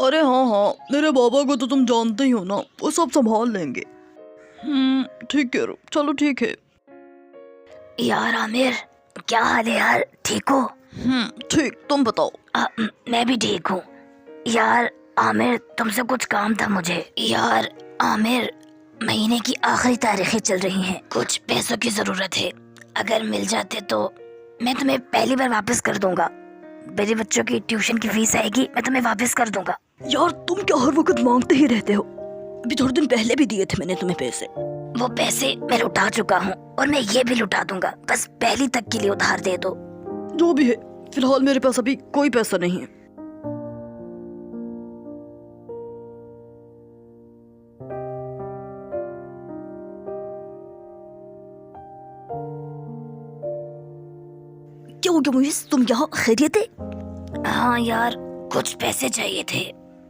अरे हाँ हाँ, मेरे बाबा को तो तुम जानते ही हो ना, वो सब संभाल लेंगे। ठीक है, चलो ठीक है। यार आमिर, क्या हाल है यार, ठीक हो? ठीक, तुम बताओ। मैं भी ठीक हूँ। यार आमिर, तुमसे कुछ काम था मुझे। यार आमिर, महीने की आखिरी तारीखें चल रही हैं, कुछ पैसों की जरूरत है। अगर मिल जाते तो मैं तुम्हें पहली बार वापस कर दूंगा। मेरे बच्चों की ट्यूशन की फीस आएगी, मैं तुम्हें वापस कर दूंगा। यार तुम क्या हर वक्त मांगते ही रहते हो? अभी थोड़े दिन पहले भी दिए थे मैंने तुम्हें पैसे। वो पैसे मैं लुटा चुका हूँ और मैं ये भी लुटा दूंगा, बस पहली तक के लिए उधार दे दो। जो भी है, फिलहाल मेरे पास अभी कोई पैसा नहीं है। क्या हो गया मुइस, तुम यहाँ खैरियत है? हाँ यार, कुछ पैसे चाहिए थे।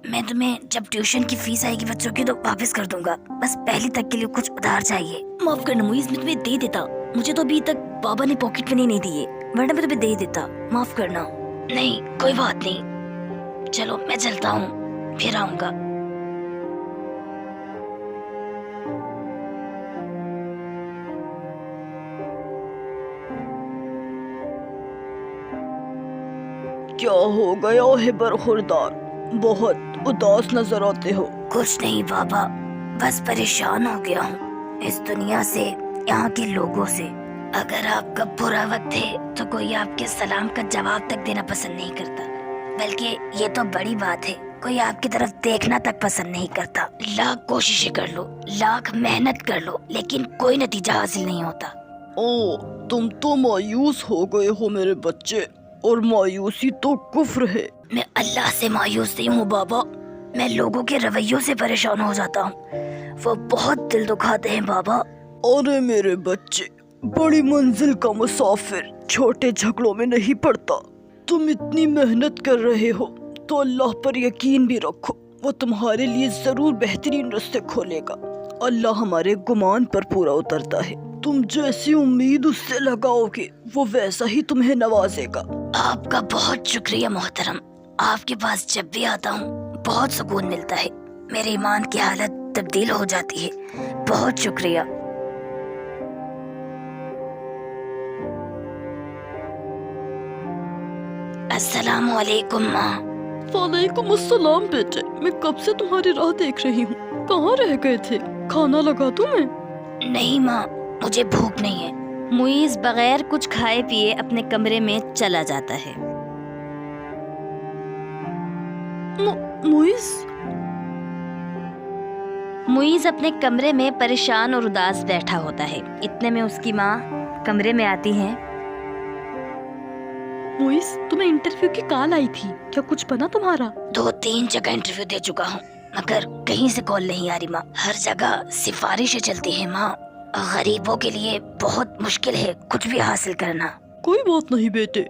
मैं तुम्हें जब ट्यूशन की फीस आएगी बच्चों की तो वापस कर दूंगा, बस पहली तक के लिए कुछ उधार चाहिए। माफ करना मुइस, मैं तुम्हें दे देता। मुझे तो अभी तक बाबा ने पॉकेट मनी नहीं दिए, वरना मैं तुम्हें दे देता। माफ करना। नहीं, कोई बात नहीं। चलो मैं चलता हूँ, फिर आऊंगा। क्या हो गया है बरखुरदार, बहुत उदास नजर आते हो। कुछ नहीं बाबा, बस परेशान हो गया हूँ इस दुनिया से, यहाँ के लोगों से। अगर आपका बुरा वक्त है तो कोई आपके सलाम का जवाब तक देना पसंद नहीं करता, बल्कि ये तो बड़ी बात है, कोई आपकी तरफ देखना तक पसंद नहीं करता। लाख कोशिशें कर लो, लाख मेहनत कर लो, लेकिन कोई नतीजा हासिल नहीं होता। ओ, तुम तो मायूस हो गए हो मेरे बच्चे, और मायूसी तो कुफ्र है। मैं अल्लाह से मायूस नहीं हूँ बाबा, मैं लोगों के रवैयों से परेशान हो जाता हूँ, वो बहुत दिल दुखाते हैं बाबा। अरे मेरे बच्चे, बड़ी मंजिल का मुसाफिर छोटे झगड़ों में नहीं पड़ता। तुम इतनी मेहनत कर रहे हो तो अल्लाह पर यकीन भी रखो, वो तुम्हारे लिए जरूर बेहतरीन रास्ते खोलेगा। अल्लाह हमारे गुमान पर पूरा उतरता है, तुम जैसी उम्मीद उससे लगाओगे वो वैसा ही तुम्हें नवाजेगा। आपका बहुत शुक्रिया मोहतरम, आपके पास जब भी आता हूँ बहुत सुकून मिलता है, मेरे ईमान की हालत तब्दील हो जाती है। बहुत शुक्रिया। अस्सलामु अलैकुम माँ। वालेकुम अस्सलाम बेटे, मैं कब से तुम्हारी राह देख रही हूँ, कहाँ रह गए थे? खाना लगा दूं मैं? नहीं माँ, मुझे भूख नहीं है। मुइज़ बगैर कुछ खाए पिए अपने कमरे में चला जाता है। मुइज़ अपने कमरे में परेशान और उदास बैठा होता है। इतने में उसकी माँ कमरे में आती है। मुइज़, तुम्हें इंटरव्यू की कॉल आई थी, क्या कुछ बना तुम्हारा? 2-3 जगह इंटरव्यू दे चुका हूँ, मगर कहीं से कॉल नहीं आ रही माँ। हर जगह सिफारिशें चलती हैं माँ, गरीबों के लिए बहुत मुश्किल है कुछ भी हासिल करना। कोई बात नहीं बेटे,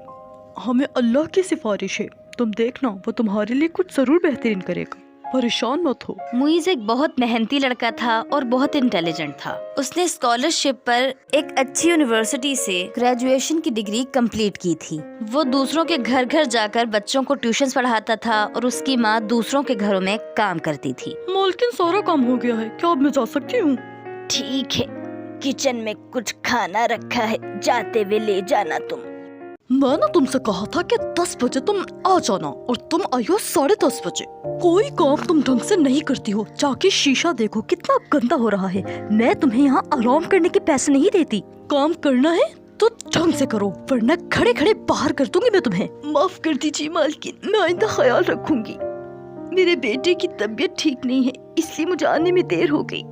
हमें अल्लाह की सिफारिश है, तुम देखना वो तुम्हारे लिए कुछ जरूर बेहतरीन करेगा, परेशान मत हो। मुइज़ एक बहुत मेहनती लड़का था और बहुत इंटेलिजेंट था। उसने स्कॉलरशिप पर एक अच्छी यूनिवर्सिटी से ग्रेजुएशन की डिग्री कंप्लीट की थी। वो दूसरों के घर घर जाकर बच्चों को ट्यूशन्स पढ़ाता था और उसकी माँ दूसरों के घरों में काम करती थी। मालकिन, सारा काम हो गया है, क्या अब मैं जा सकती हूँ? ठीक है, किचन में कुछ खाना रखा है, जाते हुए ले जाना तुम। मैंने तुमसे कहा था कि 10 बजे तुम आ जाना और तुम आई हो 10:30 बजे। कोई काम तुम ढंग से नहीं करती हो, जाके शीशा देखो कितना गंदा हो रहा है। मैं तुम्हें यहाँ आराम करने के पैसे नहीं देती, काम करना है तो ढंग से करो, वरना खड़े खड़े बाहर कर दूंगी मैं तुम्हें। माफ कर दीजिए मालकिन, मैं आइंदा ख्याल रखूंगी। मेरे बेटे की तबीयत ठीक नहीं है, इसलिए मुझे आने में देर हो गई।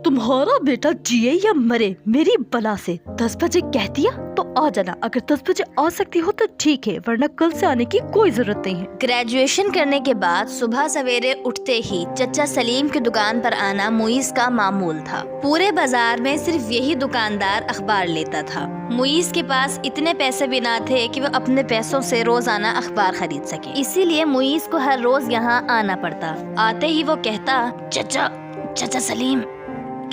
तुम्हारा बेटा जिए या मरे मेरी बला से, 10 बजे कह दिया तो आ जाना। अगर 10 बजे आ सकती हो तो ठीक है, वरना कल से आने की कोई जरूरत नहीं है। ग्रेजुएशन करने के बाद सुबह सवेरे उठते ही चचा सलीम की दुकान पर आना मुइज़ का मामूल था। पूरे बाजार में सिर्फ यही दुकानदार अखबार लेता था। मुइज़ के पास इतने पैसे भी ना थे कि वो अपने पैसों से रोजाना अखबार खरीद सके, इसीलिए मुइज़ को हर रोज यहाँ आना पड़ता। आते ही वो कहता, चचा सलीम,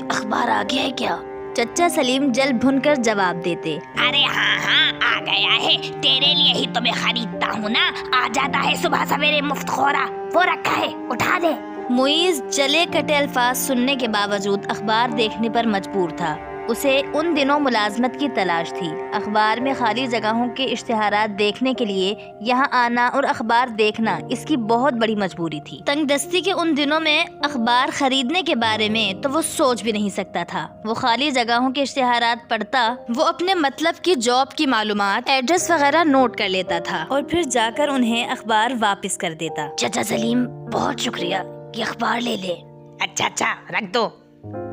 अखबार आ गया है क्या? चचा सलीम जल भुनकर जवाब देते, अरे हाँ आ गया है, तेरे लिए ही तो मैं खरीदता हूँ ना, आ जाता है सुबह सवेरे मुफ्त खोरा। वो रखा है, उठा दे। मुईज जले कटे अल्फाज सुनने के बावजूद अखबार देखने पर मजबूर था। उसे उन दिनों मुलाजमत की तलाश थी। अखबार में खाली जगहों के इश्तिहारात देखने के लिए यहाँ आना और अखबार देखना इसकी बहुत बड़ी मजबूरी थी। तंगदस्ती के उन दिनों में अखबार खरीदने के बारे में तो वो सोच भी नहीं सकता था। वो खाली जगहों के इश्तिहारात पढ़ता, वो अपने मतलब की जॉब की मालूमात, एड्रेस वगैरह नोट कर लेता था और फिर जाकर उन्हें अखबार वापस कर देता। चाचा सलीम, बहुत शुक्रिया, ये अखबार ले ले। अच्छा, रख दो।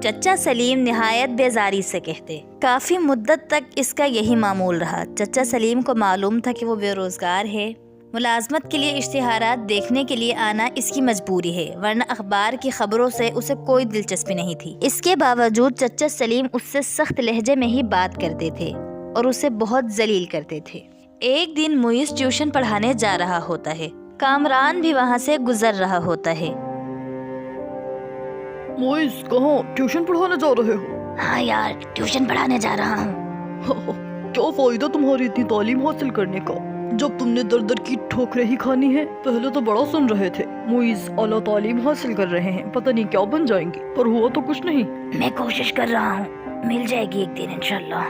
चचा सलीम निहायत बेजारी से कहते। काफी मुद्दत तक इसका यही मामूल रहा। चचा सलीम को मालूम था कि वो बेरोजगार है। मुलाजमत के लिए इश्तिहारात देखने के लिए आना इसकी मजबूरी है, वरना अखबार की खबरों से उसे कोई दिलचस्पी नहीं थी। इसके बावजूद चचा सलीम उससे सख्त लहजे में ही बात करते थे और उसे बहुत जलील करते थे। एक दिन मुईस ट्यूशन पढ़ाने जा रहा होता है। कामरान भी वहाँ से गुजर रहा होता है। मोइस, कहाँ ट्यूशन पढ़ाने जा रहे हो? हाँ यार, ट्यूशन पढ़ाने जा रहा हूँ। क्या फायदा तुम्हारी इतनी तालीम हासिल करने का जब तुमने दर दर की ठोकरें ही खानी है। पहले तो बड़ा सुन रहे थे मोइस आला तालीम हासिल कर रहे हैं, पता नहीं क्या बन जाएंगे, पर हुआ तो कुछ नहीं। मैं कोशिश कर रहा हूँ, मिल जाएगी एक दिन इंशाल्लाह।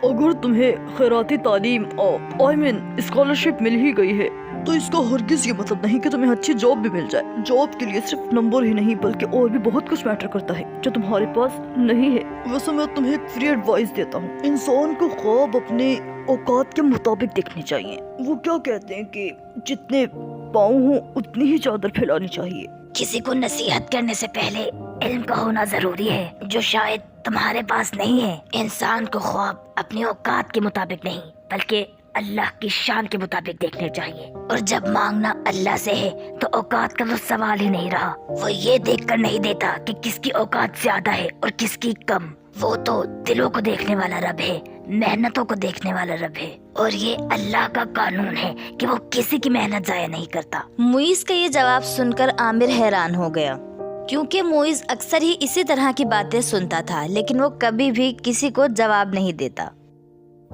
अगर तुम्हें खैराती तालीम और स्कॉलरशिप मिल ही गई है तो इसका हरगिज ये मतलब नहीं कि तुम्हें अच्छी जॉब भी मिल जाए। जॉब के लिए सिर्फ नंबर ही नहीं बल्कि और भी बहुत कुछ मैटर करता है जो तुम्हारे पास नहीं है। वैसे मैं तुम्हें एक फ्री एडवाइस देता हूँ, इंसान को ख्वाब अपने औकात के मुताबिक देखने चाहिए। वो क्या कहते हैं कि जितने पाँव हों उतनी ही चादर फैलानी चाहिए। किसी को नसीहत करने से पहले इल्म का होना जरूरी है, जो शायद तुम्हारे पास नहीं है। इंसान को ख्वाब अपनी औकात के मुताबिक नहीं बल्कि अल्लाह की शान के मुताबिक देखने चाहिए। और जब मांगना अल्लाह से है तो औकात का तो सवाल ही नहीं रहा। वो ये देखकर नहीं देता कि किसकी औकात ज्यादा है और किसकी कम। वो तो दिलों को देखने वाला रब है, मेहनतों को देखने वाला रब है, और ये अल्लाह का कानून है कि वो किसी की मेहनत जाया नहीं करता। मुईज का ये जवाब सुनकर आमिर हैरान हो गया, क्योंकि मुईज अक्सर ही इसी तरह की बातें सुनता था, लेकिन वो कभी भी किसी को जवाब नहीं देता।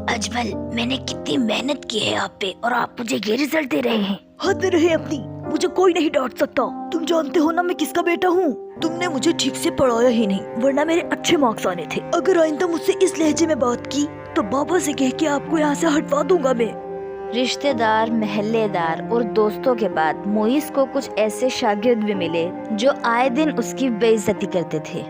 अजमल, मैंने कितनी मेहनत की है आप पे और आप मुझे ये रिजल्ट दे रहे हैं। हद रहे अपनी, मुझे कोई नहीं डांट सकता। तुम जानते हो ना मैं किसका बेटा हूँ। तुमने मुझे ठीक से पढ़ाया ही नहीं, वरना मेरे अच्छे मार्क्स आने थे। अगर आइंदा मुझसे इस लहजे में बात की तो बाबा से कह के आपको यहाँ से हटवा दूंगा मैं। रिश्तेदार, महल्लेदार और दोस्तों के बाद मुईज को कुछ ऐसे शागिर्द भी मिले जो आए दिन उसकी बेइज्जती करते थे।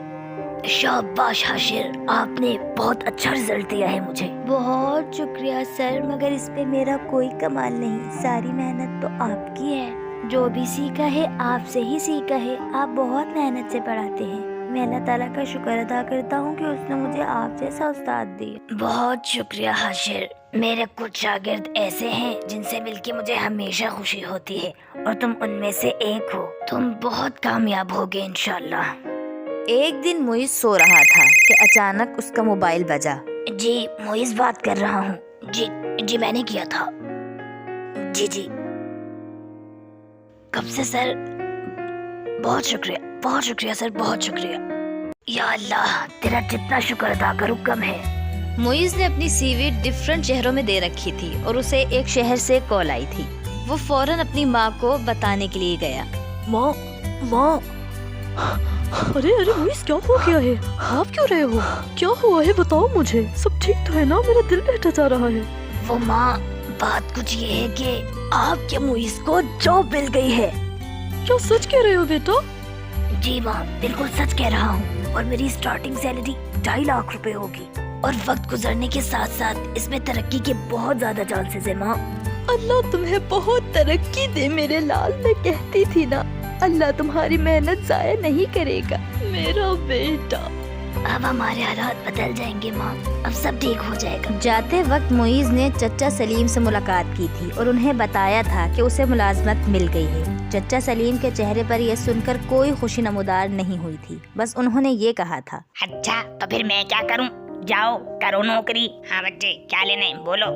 शाबाश हाशिर, आपने बहुत अच्छा रिजल्ट दिया है मुझे। बहुत शुक्रिया सर, मगर इस पे मेरा कोई कमाल नहीं। सारी मेहनत तो आपकी है। जो भी सीखा है आपसे ही सीखा है। आप बहुत मेहनत से पढ़ाते हैं। मैं अल्लाह ताला का शुक्र अदा करता हूँ कि उसने मुझे आप जैसा उस्ताद दिया। बहुत शुक्रिया हाशिर। मेरे कुछ शागिर्द ऐसे हैं जिनसे मिलके मुझे हमेशा खुशी होती है और तुम उनमें से एक हो। तुम बहुत कामयाब होगे इंशाल्लाह। एक दिन मुईज सो रहा था कि अचानक उसका मोबाइल बजा। जी, मुईज बात कर रहा हूँ। जी मैंने किया था। जी कब से सर? बहुत शुक्रिया सर, बहुत शुक्रिया। या अल्लाह, तेरा जितना शुक्र अदा करूँ कम है। मुईज ने अपनी सीवी डिफरेंट शहरों में दे रखी थी और उसे एक शहर से कॉल आई थी। वो फौरन अपनी माँ को बताने के लिए गया। माँ, अरे मुईस, क्या हो गया है? आप क्यों रहे हो? क्या हुआ है बताओ मुझे। सब ठीक तो है ना? मेरा दिल बैठा जा रहा है। वो माँ, बात कुछ ये है कि आपके मुईस को जॉब मिल गई है। क्या सच कह रहे हो बेटा? जी माँ, बिल्कुल सच कह रहा हूँ। और मेरी स्टार्टिंग सैलरी 2.5 लाख रुपए होगी। और वक्त गुजरने के साथ साथ इसमें तरक्की के बहुत ज्यादा चांसेस है माँ। अल्लाह तुम्हें बहुत तरक्की दे मेरे लाल। मैं कहती थी ना, अल्लाह तुम्हारी मेहनत जाया नहीं करेगा मेरा बेटा। अब हमारे हालात बदल जाएंगे माँ, अब सब ठीक हो जाएगा। जाते वक्त मुईज ने चचा सलीम से मुलाकात की थी और उन्हें बताया था कि उसे मुलाजमत मिल गई है। चचा सलीम के चेहरे पर यह सुनकर कोई खुशी नमूदार नहीं हुई थी, बस उन्होंने ये कहा था, अच्छा तो फिर मैं क्या करूँ? जाओ करो नौकरी। हाँ बच्चे, क्या लेने बोलो।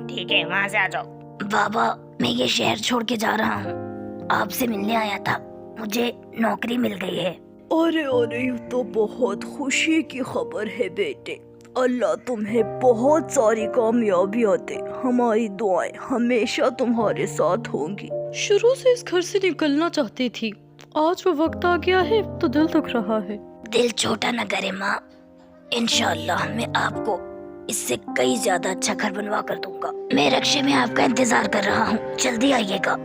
ठीक है, वहाँ से आ जाओ। बाबा, मैं ये शहर छोड़ के जा रहा हूँ। आपसे मिलने आया था, मुझे नौकरी मिल गई है। अरे ये तो बहुत खुशी की खबर है बेटे। अल्लाह तुम्हें बहुत सारी कामयाबियां दे। हमारी दुआएं हमेशा तुम्हारे साथ होंगी। शुरू से इस घर से निकलना चाहती थी, आज वो वक्त आ गया है तो दिल दुख रहा है। दिल छोटा न करे माँ, इंशाअल्लाह मैं आपको इससे कई ज्यादा अच्छा घर बनवा कर दूंगा। मैं रक्शे में आपका इंतजार कर रहा हूँ, जल्दी आइएगा।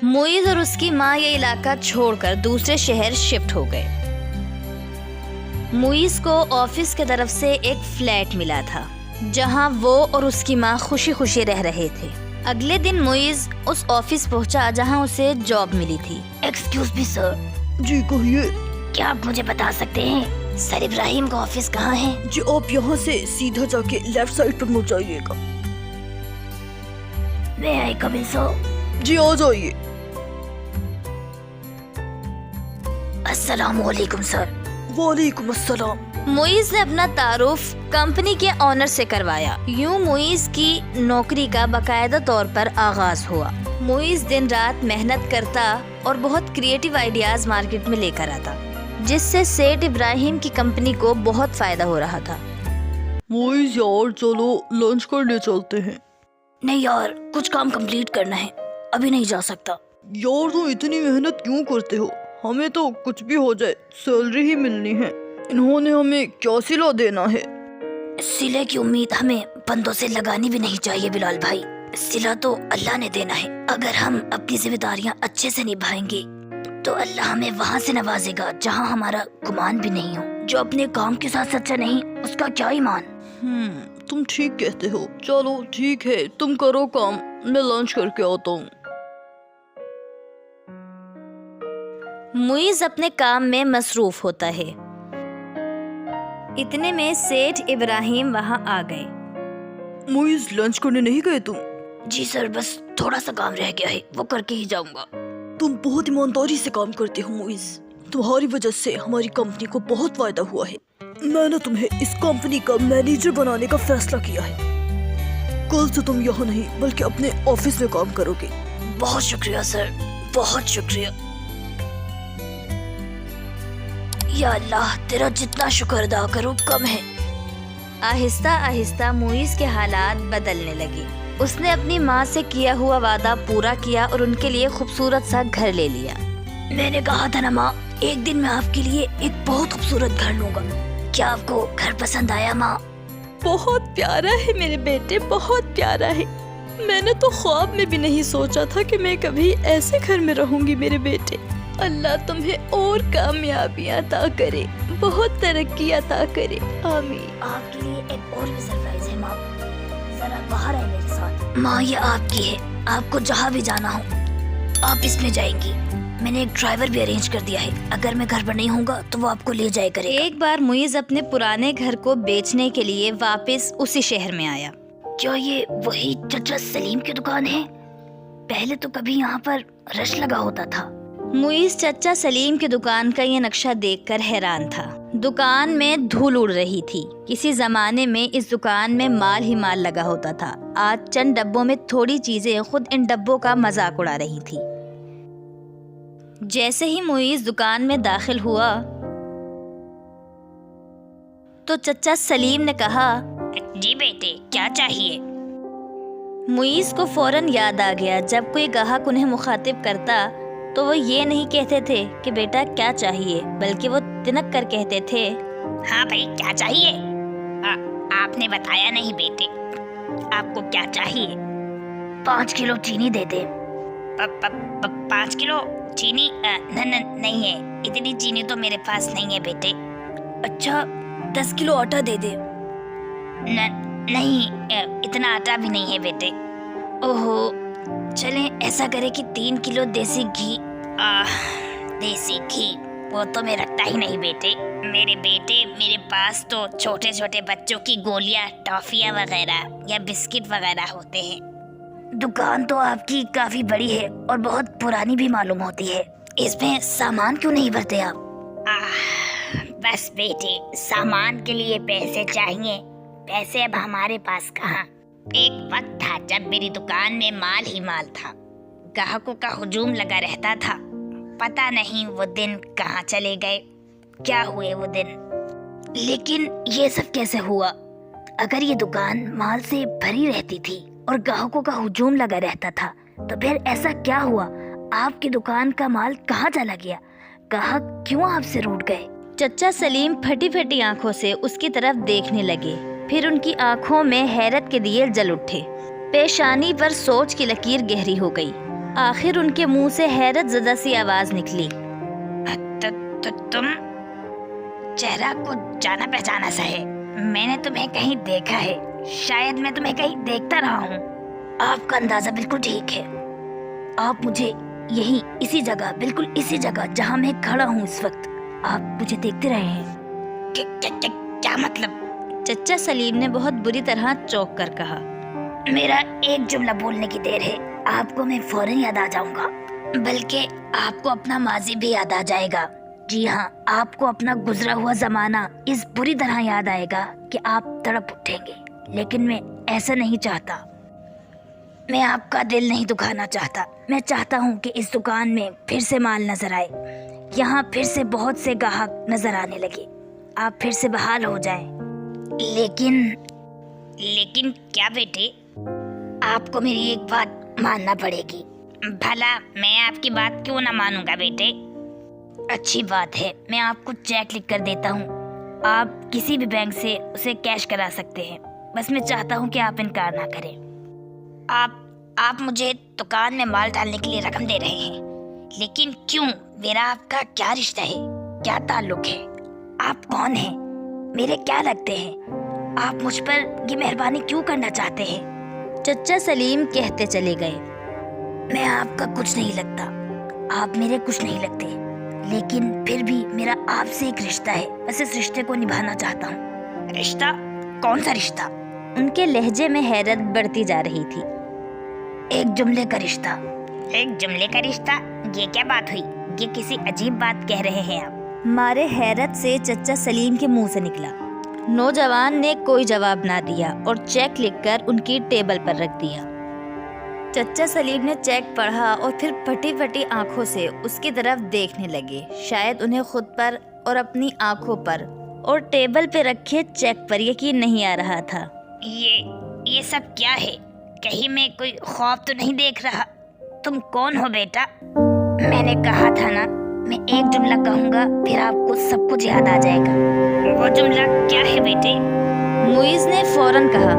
मुईज और उसकी माँ ये इलाका छोड़कर दूसरे शहर शिफ्ट हो गए। मुईज को ऑफिस की तरफ से एक फ्लैट मिला था जहाँ वो और उसकी माँ खुशी खुशी रह रहे थे। अगले दिन मुईज उस ऑफिस पहुँचा जहाँ उसे जॉब मिली थी। एक्सक्यूज मी सर, जी कहिए। क्या आप मुझे बता सकते हैं सर इब्राहिम का ऑफिस कहाँ है? जी आप यहाँ से सीधा जाके लेफ्ट साइड पर मुड़ जाइएगा। मैं आई कम इन सर? जी आ जाइए। अस्सलाम वालेकुम सर। वालेकुम अस्सलाम। मुईज ने अपना तारुफ कंपनी के ऑनर से करवाया। यूं मुईज की नौकरी का बाकायदा तौर पर आगाज हुआ। मुईज दिन रात मेहनत करता और बहुत क्रिएटिव आइडियाज मार्केट में लेकर आता, जिससे सेठ इब्राहिम की कंपनी को बहुत फायदा हो रहा था। मुईज यार चलो लंच करने चलते हैं। नहीं यार, कुछ काम कंप्लीट करना है, अभी नहीं जा सकता। यार तुम इतनी मेहनत क्यों करते हो? हमें तो कुछ भी हो जाए सैलरी ही मिलनी है। इन्होंने हमें क्या सिला देना है? सिले की उम्मीद हमें बंदों से लगानी भी नहीं चाहिए बिलाल भाई। सिला तो अल्लाह ने देना है। अगर हम अपनी जिम्मेदारियां अच्छे से निभाएंगे तो अल्लाह हमें वहाँ से नवाजेगा जहाँ हमारा गुमान भी नहीं हो। जो अपने काम के साथ सच्चा नहीं, उसका क्या ईमान। तुम ठीक कहते हो। चलो ठीक है, तुम करो काम, मैं लंच करके आता हूँ। मुईज अपने काम में मसरूफ होता है। इतने में सेठ इब्राहिम वहाँ आ गए। मुईज लंच करने नहीं गए तुम? जी सर, बस थोड़ा सा काम रह गया है, वो करके ही जाऊंगा। तुम बहुत ईमानदारी से काम करते हो मुईज। तुम्हारी वजह से हमारी कंपनी को बहुत फायदा हुआ है। मैंने तुम्हें इस कंपनी का मैनेजर बनाने का फैसला किया है। कल से तुम यहाँ नहीं बल्कि अपने ऑफिस में काम करोगे। बहुत शुक्रिया सर, बहुत शुक्रिया। या अल्लाह, तेरा जितना शुक्र अदा करो कम है। आहिस्ता आहिस्ता मुईज के हालात बदलने लगे। उसने अपनी माँ से किया हुआ वादा पूरा किया और उनके लिए खूबसूरत सा घर ले लिया। मैंने कहा था ना माँ, एक दिन मैं आपके लिए एक बहुत खूबसूरत घर लूंगा। क्या आपको घर पसंद आया माँ? बहुत प्यारा है मेरे बेटे, बहुत प्यारा है। मैंने तो ख्वाब में भी नहीं सोचा था कि मैं कभी ऐसे घर में रहूंगी मेरे बेटे। अल्लाह तुम्हें और कामयाबियां अता करे, बहुत तरक्की अता करे, आमीन। आपके लिए एक और भी सरप्राइज है माँ, जरा बाहर आए मेरे साथ। माँ ये आपकी है, आपको जहाँ भी जाना हो आप इसमें जाएंगी। मैंने एक ड्राइवर भी अरेंज कर दिया है, अगर मैं घर पर नहीं होऊंगा तो वो आपको ले जाया करेगा। एक बार मुईज अपने पुराने घर को बेचने के लिए वापस उसी शहर में आया। क्या ये वही चचा सलीम की दुकान है? पहले तो कभी यहाँ पर रश लगा होता था। मुईज चचा सलीम की दुकान का ये नक्शा देखकर हैरान था। दुकान में धूल उड़ रही थी। किसी जमाने में इस दुकान में माल ही माल लगा होता था। आज चंद डब्बों में थोड़ी चीजें खुद इन डब्बों का मजाक उड़ा रही थी। जैसे ही मुईज दुकान में दाखिल हुआ तो चचा सलीम ने कहा, जी बेटे क्या चाहिए? मुईज को फौरन याद आ गया, जब कोई ग्राहक उन्हें मुखातिब करता तो वो ये नहीं कहते थे कि बेटा क्या चाहिए, बल्कि वो तिनक कर कहते थे, हाँ भाई क्या चाहिए? आपने बताया नहीं बेटे, आपको क्या चाहिए? 5 किलो चीनी दे दे। 5 किलो चीनी? नहीं है, इतनी चीनी तो मेरे पास नहीं है बेटे। अच्छा 10 किलो आटा दे दे। नहीं, इतना आटा भी नहीं है बेटे। ओहो, चलें ऐसा करें कि 3 किलो देसी घी। देसी घी वो तो मैं रखता ही नहीं बेटे। मेरे पास तो छोटे छोटे बच्चों की गोलियां, टॉफियां वगैरह या बिस्किट वगैरह होते हैं। दुकान तो आपकी काफी बड़ी है और बहुत पुरानी भी मालूम होती है, इसमें सामान क्यों नहीं भरते आप? बस बेटे, सामान के लिए पैसे चाहिए, पैसे अब हमारे पास कहाँ। एक वक्त था जब मेरी दुकान में माल ही माल था, ग्राहकों का हुजूम लगा रहता था। पता नहीं वो दिन कहाँ चले गए, क्या हुए वो दिन। लेकिन ये सब कैसे हुआ? अगर ये दुकान माल से भरी रहती थी और ग्राहकों का हुजूम लगा रहता था तो फिर ऐसा क्या हुआ? आपकी दुकान का माल कहाँ चला गया? ग्राहक क्यों आपसे रूठ गए? चचा सलीम फटी फटी आंखों से उसकी तरफ देखने लगे। फिर उनकी आंखों में हैरत के दिए जल उठे। पेशानी पर सोच की लकीर गहरी हो गई। आखिर उनके मुंह से हैरत ज़दा सी आवाज निकली। तो तुम चेहरा को जाना पहचाना सा है। मैंने तुम्हें कहीं देखा है। शायद मैं तुम्हें कहीं देखता रहा हूँ। आपका अंदाजा बिल्कुल ठीक है। आप मुझे यही इसी जगह, बिल्कुल इसी जगह जहाँ मैं खड़ा हूँ इस वक्त, आप मुझे देखते रहे हैं। क्या मतलब? चचा सलीम ने बहुत बुरी तरह चौंक कर कहा। मेरा एक जुमला बोलने की देर है, आपको मैं फौरन याद आ जाऊंगा, बल्कि आपको अपना माजी भी याद आ जाएगा। जी हाँ, आपको अपना गुजरा हुआ जमाना इस बुरी तरह याद आएगा कि आप तड़प उठेंगे। लेकिन मैं ऐसा नहीं चाहता। मैं आपका दिल नहीं दुखाना चाहता। मैं चाहता हूँ कि इस दुकान में फिर से माल नजर आए, यहाँ फिर से बहुत से ग्राहक नजर आने लगे, आप फिर से बहाल हो जाएं। लेकिन क्या बेटे? आपको मेरी एक बात मानना पड़ेगी। भला मैं आपकी बात क्यों ना मानूंगा बेटे? अच्छी बात है, मैं आपको चेक लिख कर देता हूँ। आप किसी भी बैंक से उसे कैश करा सकते हैं। बस मैं चाहता हूँ कि आप इनकार ना करें। आप मुझे दुकान में माल डालने के लिए रकम दे रहे हैं, लेकिन क्यों? मेरा आपका क्या रिश्ता है? क्या ताल्लुक है? आप कौन हैं? मेरे क्या लगते हैं? आप मुझ पर ये मेहरबानी क्यों करना चाहते हैं? चचा सलीम कहते चले गए। मैं आपका कुछ नहीं लगता, आप मेरे कुछ नहीं लगते, लेकिन फिर भी मेरा आपसे एक रिश्ता है। बस इस रिश्ते को निभाना चाहता हूँ। रिश्ता? कौन सा रिश्ता? उनके लहजे में हैरत बढ़ती जा रही थी। एक जुमले का रिश्ता। एक जुमले का रिश्ता? ये क्या बात हुई? ये किसी अजीब बात कह रहे हैं आप। मारे हैरत से चचा सलीम के मुंह से निकला। नौजवान ने कोई जवाब ना दिया और चेक लिखकर उनकी टेबल पर रख दिया। चचा सलीम ने चेक पढ़ा और फिर फटी फटी आंखों से उसकी तरफ देखने लगे। शायद उन्हें खुद पर और अपनी आंखों पर और टेबल पे रखे चेक पर यकीन नहीं आ रहा था। ये सब क्या है? कहीं मैं कोई ख्वाब तो नहीं देख रहा? तुम कौन हो बेटा? मैंने कहा था ना, मैं एक जुमला कहूँगा फिर आपको सब कुछ याद आ जाएगा। वो जुमला क्या है बेटे? मुइज ने फौरन कहा।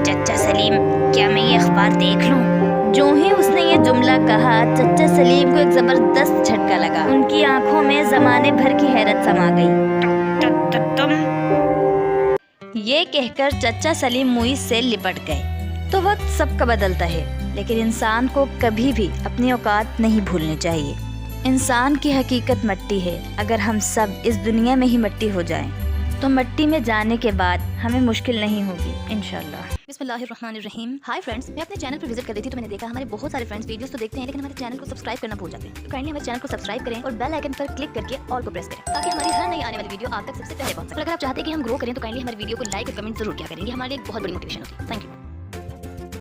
चचा सलीम, क्या मैं ये अखबार देख लूं? जो ही उसने ये जुमला कहा, चचा सलीम को एक जबरदस्त झटका लगा। उनकी आंखों में जमाने भर की हैरत समा गई। तुम? ये कहकर चचा सलीम मुइज से लिपट गए। तो वक्त सबका बदलता है, लेकिन इंसान को कभी भी अपनी औकात नहीं भूलनी चाहिए। इंसान की हकीकत मट्टी है। अगर हम सब इस दुनिया में ही मट्टी हो जाएं, तो मट्टी में जाने के बाद हमें मुश्किल नहीं होगी इंशाल्लाह। बिस्मिल्लाहिर्रहमानिर्रहीम। हाय फ्रेंड्स, मैं अपने चैनल पर विजिट कर रही थी तो मैंने देखा हमारे बहुत सारे फ्रेंड्स वीडियोस तो देखते हैं, लेकिन हमारे चैनल को सब्सक्राइब करना भूल जाते हैं। तो काइंडली हमारे चैनल को सब्सक्राइब करें और बेल आइकन पर क्लिक करके ऑल को प्रेस करें, ताकि हमारी हर नई आने वाली वीडियो आप तक सबसे पहले पहुंच सके। अगर आप चाहते हैं कि हम ग्रो करें तो काइंडली हमारे वीडियो को लाइक और कमेंट जरूर किया करेंगे। हमारे लिए एक बहुत बड़ी मोटिवेशन होती है। Thank you.